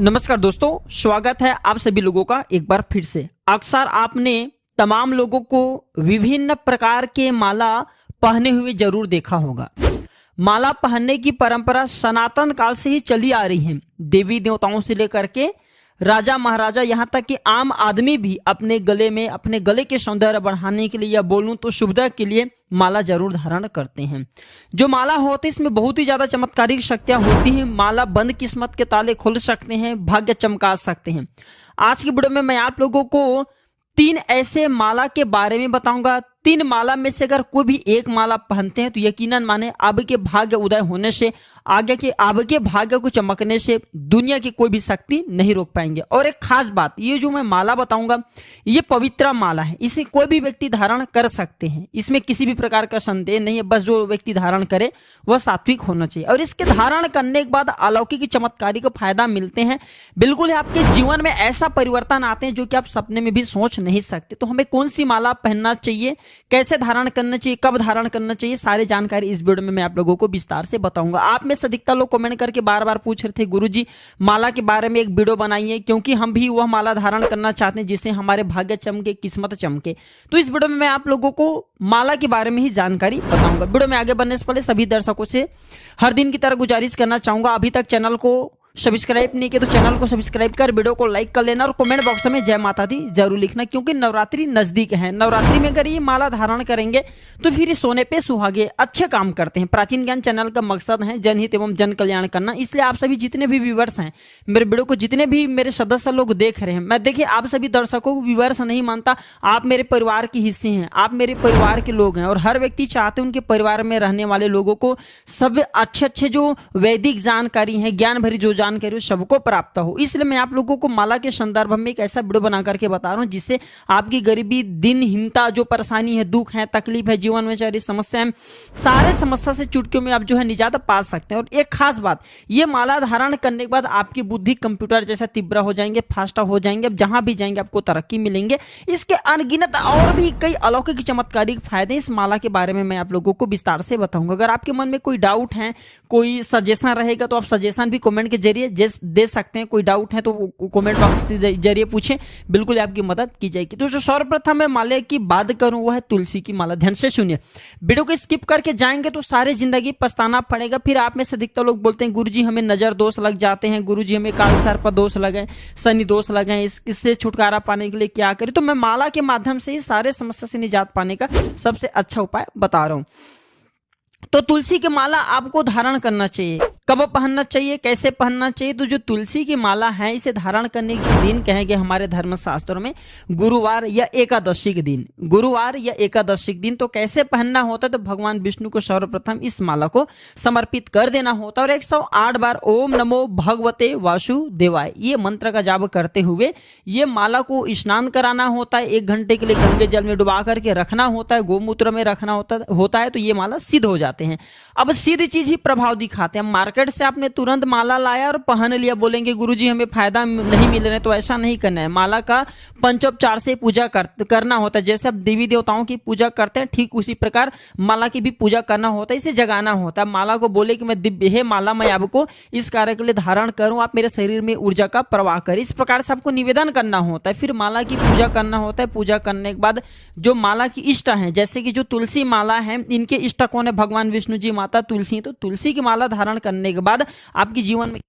नमस्कार दोस्तों, स्वागत है आप सभी लोगों का एक बार फिर से। अक्सर आपने तमाम लोगों को विभिन्न प्रकार के माला पहने हुए जरूर देखा होगा। माला पहनने की परंपरा सनातन काल से ही चली आ रही है। देवी देवताओं से लेकर के राजा महाराजा, यहाँ तक कि आम आदमी भी अपने गले के सौंदर्य बढ़ाने के लिए या बोलूं तो शुभता के लिए माला जरूर धारण करते हैं। जो माला होती है इसमें बहुत ही ज्यादा चमत्कारिक शक्तियां होती हैं। माला बंद किस्मत के ताले खोल सकते हैं, भाग्य चमका सकते हैं। आज की वीडियो में मैं आप लोगों को 3 ऐसे माला के बारे में बताऊंगा। 3 माला में से अगर कोई भी एक माला पहनते हैं तो यकीनन माने आपके भाग्य उदय होने से, आपके भाग्य को चमकने से दुनिया की कोई भी शक्ति नहीं रोक पाएंगे। और एक खास बात, ये जो मैं माला बताऊंगा ये पवित्र माला है, इसे कोई भी व्यक्ति धारण कर सकते हैं। इसमें किसी भी प्रकार का संदेह नहीं है, बस जो व्यक्ति धारण करे वह सात्विक होना चाहिए। और इसके धारण करने के बाद अलौकिक चमत्कारी फायदा मिलते हैं। बिल्कुल आपके जीवन में ऐसा परिवर्तन आते हैं जो कि आप सपने में भी सोच नहीं सकते। तो हमें कौन सी माला पहनना चाहिए, कैसे धारण करना चाहिए, कब धारण करना चाहिए, सारी जानकारी इस वीडियो में मैं आप लोगों को विस्तार से बताऊंगा। आप में से अधिकतर लोग कमेंट करके बार बार पूछ रहे थे, गुरुजी माला के बारे में एक वीडियो बनाइए, क्योंकि हम भी वह माला धारण करना चाहते हैं जिससे हमारे भाग्य चमके, किस्मत चमके। तो इस वीडियो में मैं आप लोगों को माला के बारे में ही जानकारी बताऊंगा। वीडियो में आगे बढ़ने से पहले सभी दर्शकों से हर दिन की तरह गुजारिश करना चाहूंगा, अभी तक चैनल को सब्सक्राइब नहीं किया तो चैनल को सब्सक्राइब कर वीडियो को लाइक कर लेना और कमेंट बॉक्स में जय माता दी जरूर लिखना, क्योंकि नवरात्रि नजदीक है। नवरात्रि में अगर ये माला धारण करेंगे तो फिर सोने पे सुहागे अच्छे काम करते हैं। प्राचीन ज्ञान चैनल का मकसद है जनहित एवं जन कल्याण करना, इसलिए आप सभी जितने भी व्यूवर्स हैं मेरे वीडियो को, जितने भी मेरे सदस्य लोग देख रहे हैं, मैं देखिए आप सभी दर्शकों को व्यूवर्स नहीं मानता, आप मेरे परिवार के हिस्से हैं, आप मेरे परिवार के लोग हैं। और हर व्यक्ति चाहते हैं उनके परिवार में रहने वाले लोगों को सब अच्छे जो वैदिक जानकारी है, ज्ञान भरी जो जानकारी सबको प्राप्त हो। इसलिए मैं आप लोगों को माला के संदर्भ में एक ऐसा वीडियो बना करके बता रहा हूं जिससे आपकी गरीबी, दिनहीनता, जो परेशानी है, दुख है, तकलीफ है, जीवन में सारी समस्याएं, सारे समस्या से चुटकियों में आप जो है निजात पा सकते हैं। और एक खास बात, ये माला धारण करने के बाद आपकी बुद्धि कंप्यूटर जैसा तीव्र हो जाएंगे, फास्ट हो जाएंगे, अब जहां भी जाएंगे आपको तरक्की मिलेंगे। इसके अनगिनत और भी कई अलौकिक चमत्कारिक फायदे इस माला के बारे में मैं आप लोगों को विस्तार से बताऊंगा। अगर आपके मन में कोई डाउट है, कोई सजेशन रहेगा तो आप सजेशन भी कमेंट के जरिए दे सकते हैं। कोई डाउट है तो कमेंट बॉक्स के जरिए पूछें, बिल्कुल आपकी मदद की जाएगी। तो जो सर्वप्रथम मैं माले की बात करूं वो है तुलसी की माला। ध्यान से सुनिए, वीडियो को स्किप करके जाएंगे तो सारी जिंदगी पछताना पड़ेगा। फिर आप में से अधिकतर लोग बोलते हैं गुरुजी हमें नजर दोष लग जाते हैं, गुरुजी हमें काल सर्प दोष लगे, शनि दोष लगे, इससे छुटकारा पाने के लिए क्या करें। तो मैं माला के माध्यम से ही सारे समस्या से निजात पाने का सबसे अच्छा उपाय बता रहा हूं। तो तुलसी की माला आपको धारण करना चाहिए। कब पहनना चाहिए, कैसे पहनना चाहिए? तो जो तुलसी की माला है इसे धारण करने के दिन कहेंगे हमारे धर्म शास्त्रों में गुरुवार या एकादशी के दिन, गुरुवार या एकादशी के दिन। तो कैसे पहनना होता है? तो भगवान विष्णु को सर्वप्रथम इस माला को समर्पित कर देना होता है और 108 बार ओम नमो भगवते वासुदेवाय ये मंत्र का जाप करते हुए ये माला को स्नान कराना होता है। 1 घंटे के लिए गंगे जल में डुबा करके रखना होता है, गोमूत्र में रखना होता है तो ये माला सिद्ध हो जाते हैं। अब सिद्ध चीज ही प्रभाव दिखाते हैं। मार्केट से आपने तुरंत माला लाया और पहन लिया, बोलेंगे गुरुजी हमें फायदा नहीं मिल रहा है, तो ऐसा नहीं करना है। माला का पंचोपचार से पूजा करना होता है। जैसे आप देवी देवताओं की पूजा करते हैं ठीक उसी प्रकार माला की भी पूजा करना होता है, इसे जगाना होता है। माला को बोले कि मैं दिव्य है माला, मैं आपको इस कार्य के लिए धारण करूं, आप मेरे शरीर में ऊर्जा का प्रवाह करें, इस प्रकार से आपको निवेदन करना होता है। फिर माला की पूजा करना होता है। पूजा करने के बाद जो माला की इष्ट है, जैसे कि जो तुलसी माला है, इनके इष्ट कौन है? भगवान विष्णु जी, माता तुलसी। तो तुलसी की माला धारण करने के बाद आपके जीवन में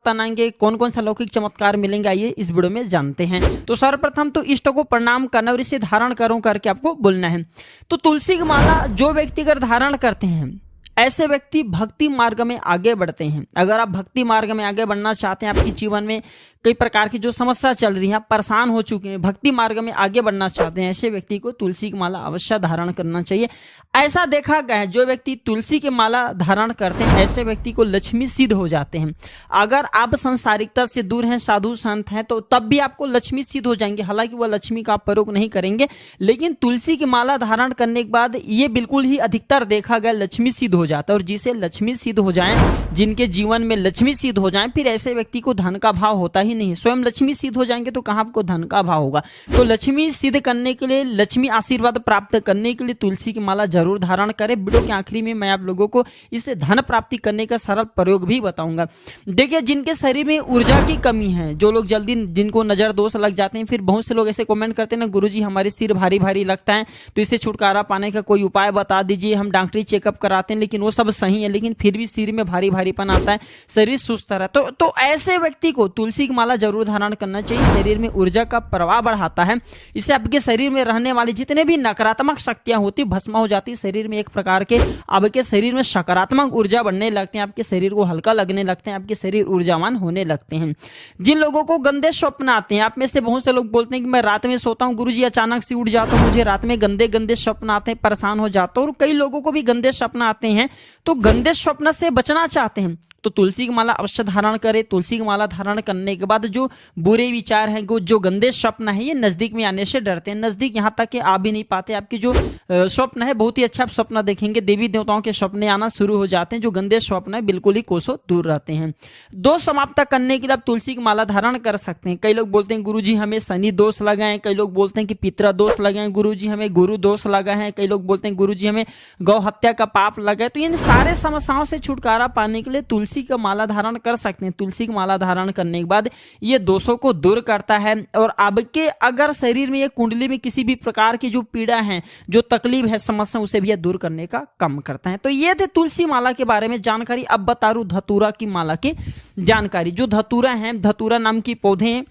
आएंगे, कौन कौन सा लौकिक चमत्कार मिलेंगे, आइए इस वीडियो में जानते हैं। तो सर्वप्रथम तो इष्ट को प्रणाम करना और इसे धारण करूं करके आपको बोलना है। तो तुलसी की माला जो व्यक्ति अगर धारण करते हैं ऐसे व्यक्ति भक्ति मार्ग में आगे बढ़ते हैं। अगर आप भक्ति मार्ग में आगे बढ़ना चाहते हैं, आपके जीवन में कई प्रकार की जो समस्या चल रही है, आप परेशान हो चुके हैं, भक्ति मार्ग में आगे बढ़ना चाहते हैं, ऐसे व्यक्ति को तुलसी की माला अवश्य धारण करना चाहिए। ऐसा देखा गया है जो व्यक्ति तुलसी की माला धारण करते हैं ऐसे व्यक्ति को लक्ष्मी सिद्ध हो जाते हैं। अगर आप संसारिकता से दूर हैं, साधु संत हैं, तो तब भी आपको लक्ष्मी सिद्ध हो जाएंगे। हालांकि वह लक्ष्मी का प्रयोग नहीं करेंगे, लेकिन तुलसी की माला धारण करने के बाद ये बिल्कुल ही अधिकतर देखा गया लक्ष्मी सिद्ध हो हो जाता है। और जिसे लक्ष्मी सिद्ध हो जाए, जिनके जीवन में लक्ष्मी सिद्ध हो जाए, फिर ऐसे व्यक्ति को धन का भाव होता ही नहीं। स्वयं लक्ष्मी सिद्ध हो जाएंगे तो कहाँ आपको धन का भाव होगा। तो लक्ष्मी सिद्ध करने के लिए, लक्ष्मी आशीर्वाद प्राप्त करने के लिए तुलसी की माला जरूर धारण करें। वीडियो के आखिरी में मैं आप लोगों को इससे धन प्राप्ति करने का सरल प्रयोग भी बताऊंगा। देखिए, जिनके शरीर में ऊर्जा की कमी है, जो लोग जल्दी, जिनको नजर दोष लग जाते हैं, फिर बहुत से लोग ऐसे कमेंट करते हैं ना, गुरुजी हमारे सिर भारी भारी लगता है, तो इससे छुटकारा पाने का कोई उपाय बता दीजिए। हम डॉक्टरी चेकअप कराते हैं, लेकिन वो सब सही है, लेकिन फिर भी सिर में भारी भारीपन आता है, शरीर सुस्त रहता है। तो ऐसे व्यक्ति को तुलसी की माला जरूर धारण करना चाहिए। शरीर में ऊर्जा का प्रवाह बढ़ाता है। इससे आपके शरीर में रहने वाली जितने भी नकारात्मक शक्तियां होती भस्म हो जाती। शरीर में एक प्रकार के आपके शरीर में सकारात्मक ऊर्जा बढ़ने लगते हैं, आपके शरीर को हल्का लगने लगते हैं, आपके शरीर ऊर्जावान होने लगते हैं। जिन लोगों को गंदे स्वप्न आते हैं, आप में से बहुत से लोग बोलते हैं कि मैं रात में सोता हूं गुरुजी, अचानक से उठ जाता हूं, मुझे रात में गंदे गंदे स्वप्न आते हैं, परेशान हो जाता हूं। और कई लोगों को भी गंदे स्वप्न आते हैं, तो गंदे स्वप्न से बचना चाहते हैं तो तुलसी की माला अवश्य धारण करें। तुलसी की माला धारण करने के बाद जो बुरे विचार हैं, जो गंदे स्वप्न है, ये नजदीक में आने से डरते हैं। नजदीक यहाँ तक कि आ भी नहीं पाते। आपकी जो स्वप्न है, बहुत ही अच्छा स्वप्न देखेंगे, देवी देवताओं के स्वप्न आना शुरू हो जाते हैं। जो गंदे स्वप्न है बिल्कुल ही कोसों दूर रहते हैं। दोष समाप्त करने के लिए आप तुलसी की माला धारण कर सकते हैं। कई लोग बोलते हैं गुरुजी हमें शनि दोष लगा है, कई लोग बोलते हैं कि पितृ दोष लगे हैं, गुरुजी हमें गुरु दोष लगा है, कई लोग बोलते हैं गुरुजी हमें गौ हत्या का पाप लगा है। तो इन सारे समस्याओं से छुटकारा पाने के लिए तुलसी का माला धारण कर सकते हैं। तुलसी की माला धारण करने के बाद ये दोषों को दूर करता है। और आपके अगर शरीर में, ये कुंडली में किसी भी प्रकार की जो पीड़ा है, जो तकलीफ है, समस्या, उसे भी दूर करने का काम करता है। तो ये थे तुलसी माला के बारे में जानकारी। अब बता दूं धतूरा की माला की जानकारी। जो धतूरा है, धतूरा नाम की पौधे हैं,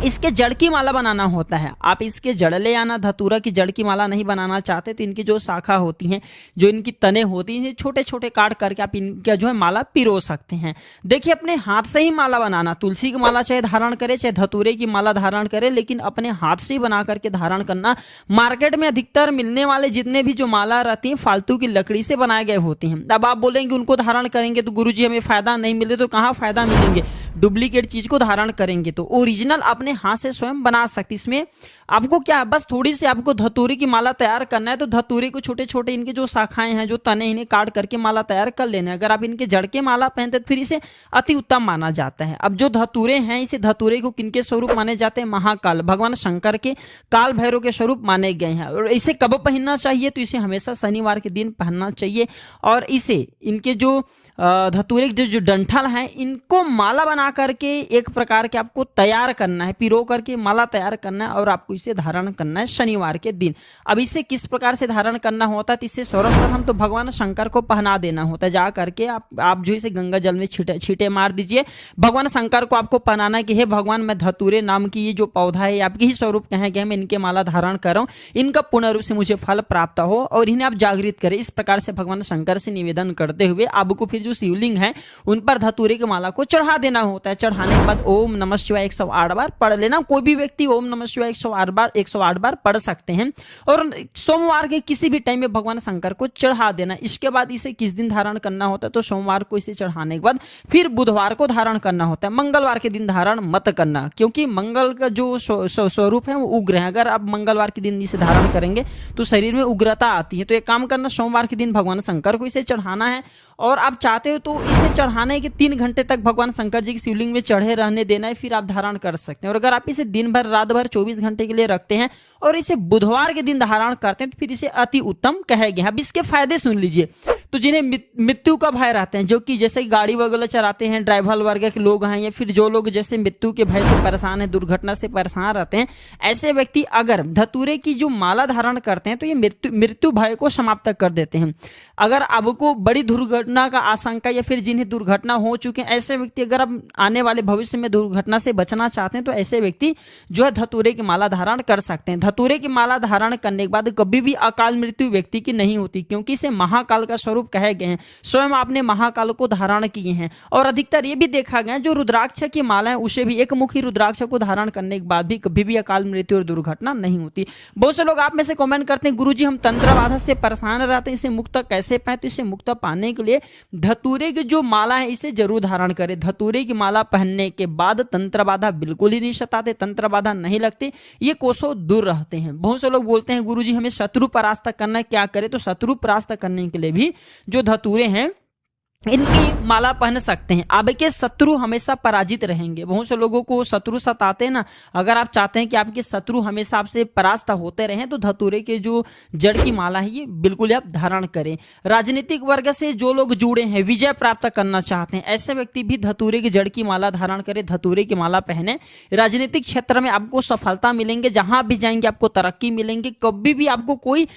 इसके जड़ की माला बनाना होता है। आप इसके जड़ ले आना। धतूरा की जड़ की माला नहीं बनाना चाहते तो इनकी जो शाखा होती हैं, जो इनकी तने होती हैं, छोटे छोटे काट करके आप इनका जो है माला पिरो सकते हैं। देखिए, अपने हाथ से ही माला बनाना। तुलसी की माला चाहे धारण करे, चाहे धतूरे की माला धारण करे, लेकिन अपने हाथ से ही बना करके धारण करना। मार्केट में अधिकतर मिलने वाले जितने भी जो माला रहती हैं, फालतू की लकड़ी से बनाए गए होते हैं। अब आप बोलेंगे उनको धारण करेंगे तो गुरुजी हमें फायदा नहीं मिले, तो कहाँ फायदा मिलेंगे। डुप्लीकेट चीज को धारण करेंगे तो ओरिजिनल अपने हाथ से स्वयं बना सकते। इसमें आपको क्या, बस थोड़ी सी आपको धतूरे की माला तैयार करना है। तो धतूरे को छोटे छोटे इनके जो शाखाएं हैं, जो तने, इन्हें काट करके माला तैयार कर लेना है। अगर आप इनके जड़ के माला पहनते तो फिर इसे अति उत्तम माना जाता है। अब जो धतूरे हैं, इसे धतूरे को किनके स्वरूप माने जाते हैं? महाकाल, भगवान शंकर के काल भैरव के स्वरूप माने गए हैं। और इसे कब पहनना चाहिए? तो इसे हमेशा शनिवार के दिन पहनना चाहिए। और इसे, इनके जो धतूरे के जो डंठल हैं, इनको माला बना करके एक प्रकार के आपको तैयार करना है, पिरो करके माला तैयार करना है, और आपको इसे धारण करना है शनिवार के दिन। अब इसे किस प्रकार से धारण करना होता है? तो इससे सर्वप्रथम तो भगवान शंकर को पहना देना होता है। जा करके आप जो इसे गंगा जल में छींटे मार दीजिए। भगवान शंकर को आपको पहनाना है कि हे भगवान, मैं धतूरे नाम की ये जो पौधा है, आपके ही स्वरूप कहे गए, मैं इनके माला धारण कर रहा हूँ, इनका पूर्ण रूप से मुझे फल प्राप्त हो, और इन्हें आप जागृत करें। इस प्रकार से भगवान शंकर से निवेदन करते हुए आपको फिर जो शिवलिंग है, उन पर धतूरे की माला को चढ़ा देना होता है। चढ़ाने के बाद ओम नमः शिवाय 108 बार पढ़ लेना। कोई भी व्यक्ति ओम नमः शिवाय 108 बार पढ़ सकते हैं। और सोमवार के किसी भी टाइम में भगवान शंकर को चढ़ा देना। इसके बाद इसे किस दिन धारण करना होता है? तो सोमवार को इसे चढ़ाने के बाद फिर बुधवार को धारण करना होता है। मंगलवार के दिन धारण मत करना, क्योंकि मंगल का जो स्वरूप है वो उग्र है। अगर आप मंगलवार के दिन इसे धारण करेंगे तो शरीर में उग्रता आती है। तो एक काम करना, सोमवार के दिन भगवान शंकर को इसे चढ़ाना है। और आप चाहते हो तो इसे चढ़ाने के 3 घंटे तक भगवान शंकर जी की शिवलिंग में चढ़े रहने देना है, फिर आप धारण कर सकते हैं। और अगर आप इसे दिन भर, रात भर, 24 घंटे के लिए रखते हैं और इसे बुधवार के दिन धारण करते हैं तो फिर इसे अति उत्तम कहे गए। अब इसके फायदे सुन लीजिए। तो जिन्हें मृत्यु का भय रहते हैं, जो कि जैसे गाड़ी वगैरह चलाते हैं, ड्राइवर वर्ग के लोग हैं, या फिर जो लोग जैसे मृत्यु के भय से परेशान है, दुर्घटना से परेशान रहते हैं, ऐसे व्यक्ति अगर धतूरे की जो माला धारण करते हैं तो ये मृत्यु भय को समाप्त कर देते हैं। अगर आपको बड़ी दुर्घटना का आशंका, या फिर जिन्हें दुर्घटना हो चुके हैं, ऐसे व्यक्ति अगर आप आने वाले भविष्य में दुर्घटना से बचना चाहते हैं तो ऐसे व्यक्ति जो है धतूरे की माला धारण कर सकते हैं। धतूरे की माला धारण करने के बाद कभी भी अकाल मृत्यु व्यक्ति की नहीं होती, क्योंकि इसे महाकाल का स्वरूप कहे गए हैं। स्वयं आपने महाकाल को धारण किए हैं। और अधिकतर ये भी देखा गया, जो रुद्राक्ष की माला है उसे भी, एक मुखी रुद्राक्ष को धारण करने के बाद भी कभी भी अकाल मृत्यु और दुर्घटना नहीं होती। बहुत से लोग आप में से कमेंट करते हैं गुरुजी हम तंत्र बाधा से परेशान रहते हैं, इसे मुक्त कैसे पाए? तो इसे मुक्त पाने के लिए धतूरे की जो माला है इसे जरूर धारण करें। धतूरे की माला पहनने के बाद तंत्र बाधा बिल्कुल ही नहीं सताते, तंत्र बाधा नहीं लगती, ये कोसों दूर रहते हैं। बहुत से लोग बोलते हैं गुरुजी हमें शत्रु परास्त करना है, क्या करें? तो शत्रु परास्त करने के लिए भी जो धतूरे हैं इनकी माला पहन सकते हैं। आपके शत्रु हमेशा पराजित रहेंगे। बहुत से लोगों को शत्रु सताते हैं ना, अगर आप चाहते हैं कि आपके शत्रु हमेशा आपसे परास्त होते रहें तो धतूरे के जो जड़ की माला है ये बिल्कुल आप धारण करें। राजनीतिक वर्ग से जो लोग जुड़े हैं, विजय प्राप्त करना चाहते हैं, ऐसे व्यक्ति भी धतूरे की जड़ की माला धारण करें, धतूरे की माला पहने। राजनीतिक क्षेत्र में आपको सफलता मिलेंगे, जहां भी जाएंगे आपको तरक्की मिलेंगे, कभी भी आपको कोई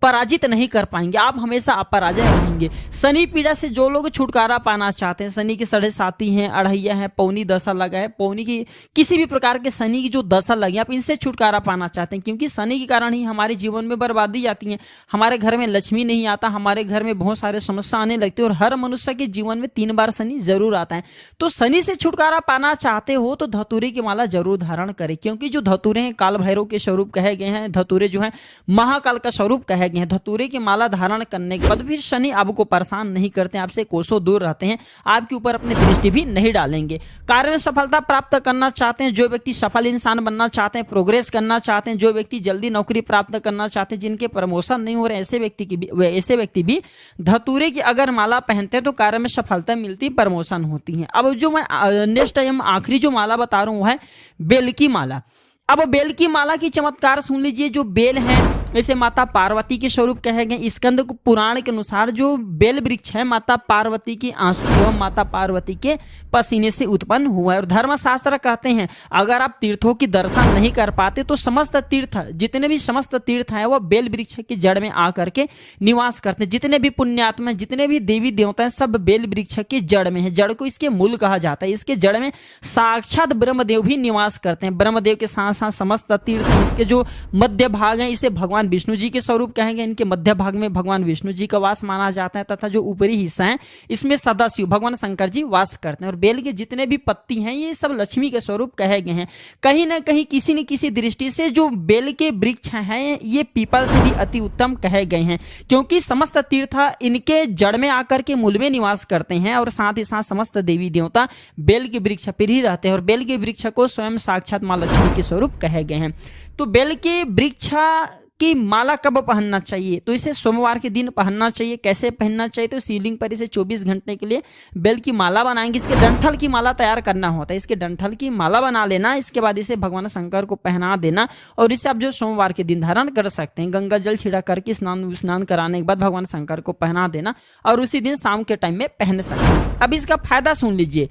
पराजित नहीं कर पाएंगे, आप हमेशा अपराजय रहेंगे। शनि पीड़ा से जो लोग छुटकारा पाना चाहते हैं, शनि के 7.5 हैं, अढ़ैया है, पौनी दशा लगा है, पौनी की किसी भी प्रकार के शनि की जो दशा लगी, आप इनसे छुटकारा पाना चाहते हैं, क्योंकि शनि के कारण ही हमारे जीवन में बर्बादी आती है, हमारे घर में लक्ष्मी नहीं आता, हमारे घर में बहुत सारे समस्या आने लगती है और हर मनुष्य के जीवन में 3 बार शनि जरूर आता है। तो शनि से छुटकारा पाना चाहते हो तो धतूरे की माला जरूर धारण करें, क्योंकि जो धतूरे हैं काल भैरव के स्वरूप कहे गए हैं, धतूरे जो है महाकाल का स्वरूप कहे गए हैं। धतूरे की माला धारण करने के बाद फिर शनि आपको परेशान नहीं करते, आपसे कोसों दूर रहते हैं, आपके ऊपर अपनी दृष्टि भी नहीं डालेंगे। कार्य में सफलता प्राप्त करना चाहते हैं, जो व्यक्ति सफल इंसान बनना चाहते हैं, प्रोग्रेस करना चाहते हैं, जो व्यक्ति जल्दी नौकरी प्राप्त करना चाहते हैं, जिनके प्रमोशन नहीं हो रहे, ऐसे व्यक्ति भी धतूरे की अगर माला पहनते हैं तो कार्य में सफलता मिलती, प्रमोशन होती है। अब जो मैं नेक्स्ट टाइम आखिरी जो माला बता रहा हूं वो है बेल की माला। अब बेल की माला की चमत्कार सुन लीजिए। जो बेल है वैसे माता पार्वती के स्वरूप कहे गए। स्कंद पुराण के अनुसार जो बेल वृक्ष है माता पार्वती के आंसू एवं माता पार्वती के पसीने से उत्पन्न हुआ है। और धर्मशास्त्र कहते हैं अगर आप तीर्थों की दर्शन नहीं कर पाते तो समस्त तीर्थ, जितने भी समस्त तीर्थ हैं वो बेल वृक्ष की जड़ में आकर के निवास करते हैं। जितने भी पुण्यात्मा, जितने भी देवी देवता हैं, सब बेल वृक्ष की जड़ में है। जड़ को इसके मूल कहा जाता है। इसके जड़ में साक्षात ब्रह्मदेव भी निवास करते हैं। ब्रह्मदेव के साथ साथ समस्त तीर्थ, इसके जो मध्य भाग है इसे भगवान विष्णु जी के स्वरूप कहेंगे। इनके मध्य भाग में भगवान विष्णु जी का वास माना जाता है तथा जो ऊपरी हिस्सा है इसमें सदाशिव भगवान शंकर जी वास करते हैं। और बेल के जितने भी पत्ती हैं ये सब लक्ष्मी के स्वरूप कहे गए हैं। कहीं ना कहीं किसी न किसी दृष्टि से जो बेल के वृक्ष हैं ये पीपल से भी अति उत्तम कहे गए हैं, क्योंकि समस्त तीर्थ इनके जड़ में आकर के मूल में निवास करते हैं और साथ ही साथ समस्त देवी देवता बेल के वृक्ष पर ही रहते हैं। और बेल के वृक्ष को स्वयं साक्षात माँ लक्ष्मी के स्वरूप कहे गए हैं। तो बेल के वृक्ष की माला कब पहनना चाहिए? तो इसे सोमवार के दिन पहनना चाहिए। कैसे पहनना चाहिए? तो शिवलिंग पर इसे 24 घंटे के लिए बेल की माला बनाएंगे। इसके डंठल की माला तैयार करना होता है। इसके डंठल की माला बना लेना, इसके बाद इसे भगवान शंकर को पहना देना और इसे आप जो सोमवार के दिन धारण कर सकते हैं। गंगा जल छिड़ा करके स्नान कराने के बाद भगवान शंकर को पहना देना और उसी दिन शाम के टाइम में पहन सकते हैं। अब इसका फायदा सुन लीजिए।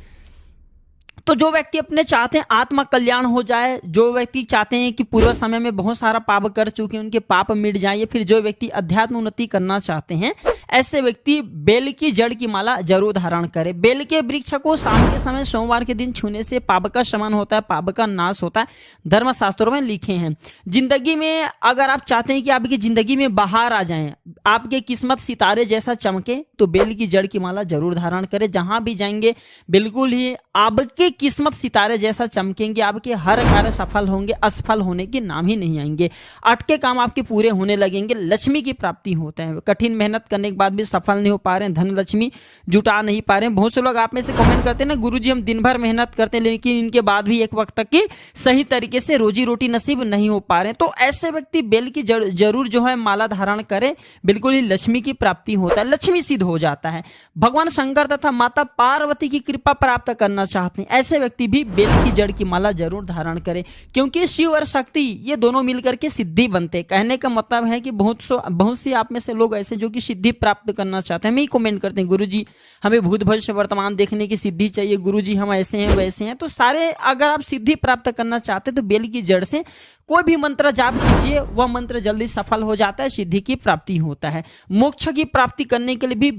तो जो व्यक्ति अपने चाहते हैं आत्मा कल्याण हो जाए, जो व्यक्ति चाहते हैं कि पूर्व समय में बहुत सारा पाप कर चुके हैं उनके पाप मिट जाए, या फिर जो व्यक्ति अध्यात्म उन्नति करना चाहते हैं, ऐसे व्यक्ति बेल की जड़ की माला जरूर धारण करें। बेल के वृक्ष को शाम के समय सोमवार के दिन छूने से पाप का शमन होता है, पाप का नाश होता है, धर्मशास्त्रों में लिखे हैं। जिंदगी में अगर आप चाहते हैं कि आपकी जिंदगी में बाहर आ जाए, आपके किस्मत सितारे जैसा चमके, तो बेल की जड़ की माला जरूर धारण करें। जहां भी जाएंगे बिल्कुल ही आपकी किस्मत सितारे जैसा चमकेंगे, आपके हर कार्य सफल होंगे, असफल होने के नाम ही नहीं आएंगे। अटके काम आपके पूरे होने लगेंगे, लक्ष्मी की प्राप्ति होता है। कठिन मेहनत करने के बाद भी सफल नहीं हो पा रहे हैं, धन लक्ष्मी जुटा नहीं पा रहे हैं। बहुत से लोग आप में से कमेंट करते हैं ना, गुरुजी हम दिन भर मेहनत करते हैं लेकिन इनके बाद भी एक वक्त तक की सही तरीके से रोजी रोटी नसीब नहीं हो पा रहे हैं। तो ऐसे व्यक्ति बेल की जरूर जो है माला धारण करें, बिल्कुल ही लक्ष्मी की प्राप्ति होता है, लक्ष्मी सिद्ध हो जाता है। भगवान शंकर तथा माता पार्वती की कृपा प्राप्त करना चाहते हैं, ऐसे व्यक्ति भी बेल की जड़ की माला जरूर धारण करें, क्योंकि शिव और शक्ति ये दोनों मिलकर के सिद्धि बनते। कहने का मतलब है कि बहुत सी आप में से लोग ऐसे जो कि सिद्धि प्राप्त करना चाहते हैं, हमें कमेंट करते हैं गुरुजी हमें भूत भविष्य वर्तमान देखने की सिद्धि चाहिए, गुरुजी हम ऐसे हैं वैसे हैं। तो सारे अगर आप सिद्धि प्राप्त करना चाहते हैं तो बेल की जड़ से कोई भी मंत्र जाप कीजिए, वह मंत्र जल्दी सफल हो जाता है, सिद्धि की प्राप्ति होता है। मोक्ष की प्राप्ति करने के लिए भी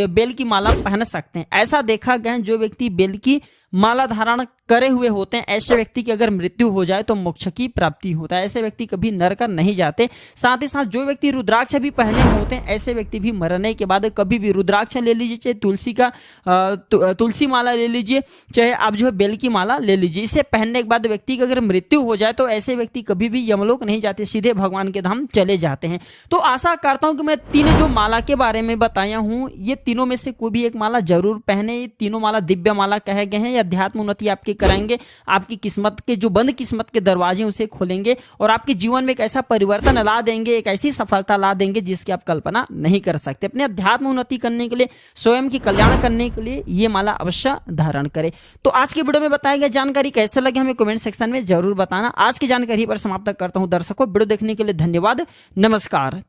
बेल की माला पहन सकते हैं। ऐसा देखा गया है जो व्यक्ति बेल की माला धारण करे हुए होते हैं, ऐसे व्यक्ति की अगर मृत्यु हो जाए तो मोक्ष की प्राप्ति होता है। ऐसे व्यक्ति कभी नरक नहीं जाते। साथ ही साथ जो व्यक्ति रुद्राक्ष भी पहने होते हैं, ऐसे व्यक्ति भी मरने के बाद कभी भी रुद्राक्ष ले लीजिए, चाहे तुलसी माला ले लीजिए, चाहे आप जो है बेल की माला ले लीजिए। इसे पहनने के बाद व्यक्ति की अगर मृत्यु हो जाए तो ऐसे व्यक्ति कभी भी यमलोक नहीं जाते, सीधे भगवान के धाम चले जाते हैं। तो आशा करता हूं कि मैं तीनों जो माला के बारे में बताया हूं, ये तीनों में से कोई भी एक माला जरूर पहने। ये तीनों माला दिव्य माला कहे गए हैं, ये अध्यात्म उन्नति आपके कराएंगे, आपकी किस्मत के जो बंद किस्मत के दरवाजे उसे खोलेंगे और आपके जीवन में एक ऐसा परिवर्तन ला देंगे, एक ऐसी सफलता ला देंगे जिसकी आप कल्पना नहीं कर सकते। अपने अध्यात्म उन्नति करने के लिए, स्वयं की कल्याण करने के लिए ये माला अवश्य धारण करें। तो आज की वीडियो में बताई गई जानकारी कैसे लगे हमें कमेंट सेक्शन में जरूर बताना। आज की जानकारी पर समाप्त करता हूं दर्शकों। वीडियो देखने के लिए धन्यवाद। नमस्कार।